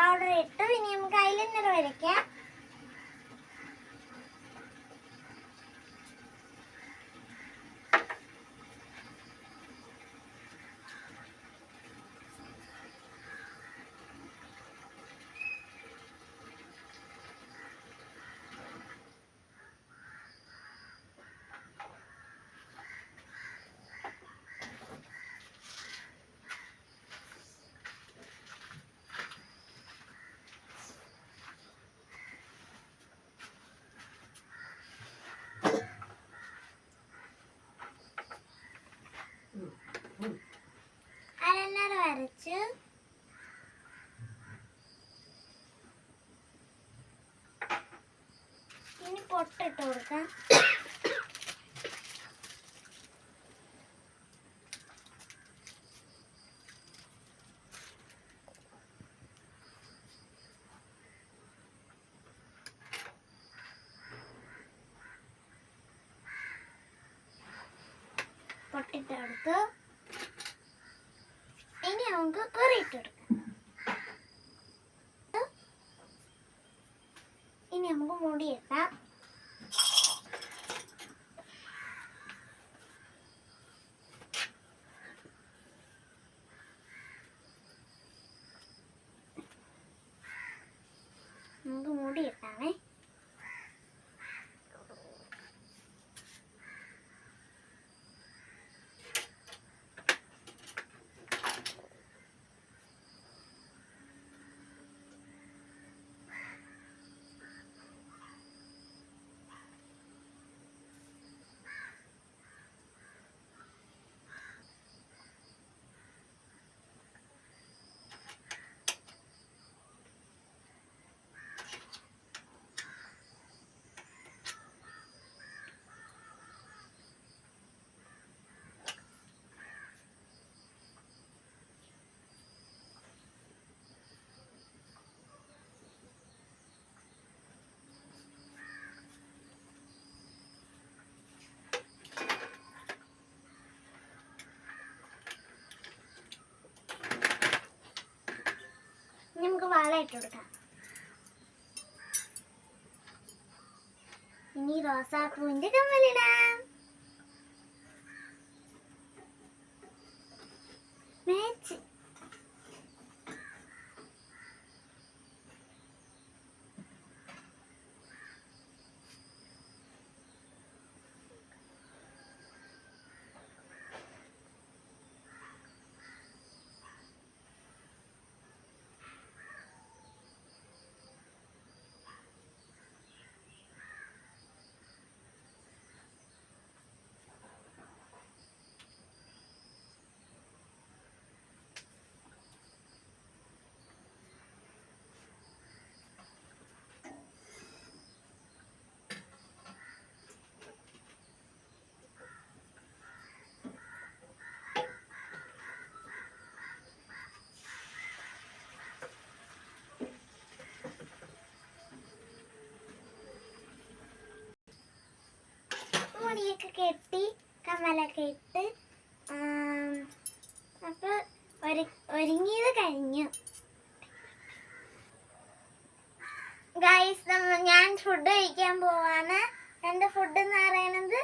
Powder ഇട്ടു. ഇനി നമുക്ക് ഐലൈനർ വരയ്ക്കാം. ഐലൈനർ വരച്ച് ഇനി പൊട്ടിട്ട് കൊടുക്കാം. പൊട്ടിട്ടെടുത്ത് ഇനി നമുക്ക് കറിയിട്ടെടുക്കാം. ഇനി നമുക്ക് മുടിയിട്ടാം. നമുക്ക് മുടിയിട്ടാണേ. നമുക്ക് വള ഇട്ട് കൊടുക്കാം. ഇനി റോസാപ്പൂവിന്റെ കമ്മലിടാം. മാച്ച്. മുടിയൊക്കെ കെട്ടി കമ്മലൊക്കെ ഇട്ട് അപ്പോൾ ഒരുങ്ങിയത് കഴിഞ്ഞു. ഗൈസ്, ഞാൻ ഫുഡ് കഴിക്കാൻ പോവാണ്. എൻ്റെ ഫുഡ് എന്ന് പറയുന്നത്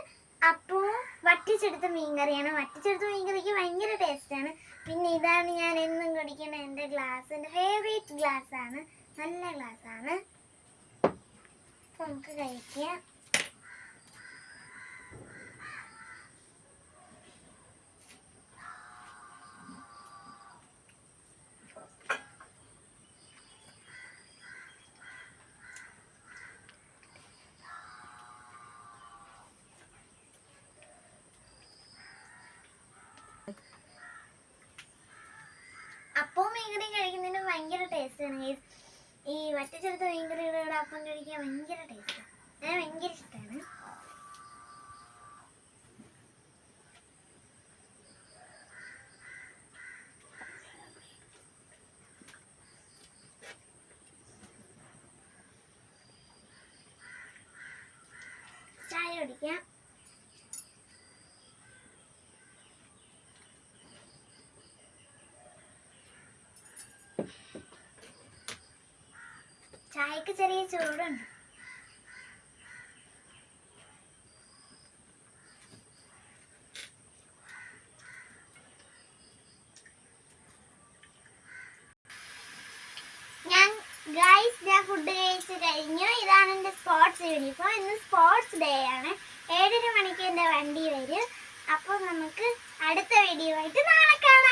അപ്പവും വറ്റിച്ചെടുത്ത മീൻകറിയാണ്. വറ്റിച്ചെടുത്ത മീൻകറിക്ക് ഭയങ്കര ടേസ്റ്റാണ്. പിന്നെ ഇതാണ് ഞാൻ എന്നും കുടിക്കുന്ന എൻ്റെ ഗ്ലാസ്. എൻ്റെ ഫേവറേറ്റ് ഗ്ലാസ്സാണ്. നല്ല ഗ്ലാസ്സാണ്. നമുക്ക് കഴിക്കാം. അപ്പവും മീൻകറിയും കഴിക്കുന്നതിന് ഭയങ്കര ടേസ്റ്റാണ്. ഈ വറ്റിച്ചെടുത്ത മീൻകറിയുടെ കൂടെ അപ്പം കഴിക്കാൻ ഭയങ്കര ടേസ്റ്റാണ്. ഞാൻ ഭയങ്കര ഇഷ്ടമാണ്. ചായ കുടിക്കാം. ചായക്ക് ചെറിയ ചൂടുണ്ട്. ഞാൻ ഫുഡ് കഴിച്ച് കഴിഞ്ഞു. ഇതാണ് എൻ്റെ സ്പോർട്സ് യൂണിഫോം. ഇന്ന് സ്പോർട്സ് ഡേ ആണ്. 7:30 മണിക്ക് എൻ്റെ വണ്ടി വരും. അപ്പോൾ നമുക്ക് അടുത്ത വീഡിയോ ആയിട്ട് നാളെ കാണാം.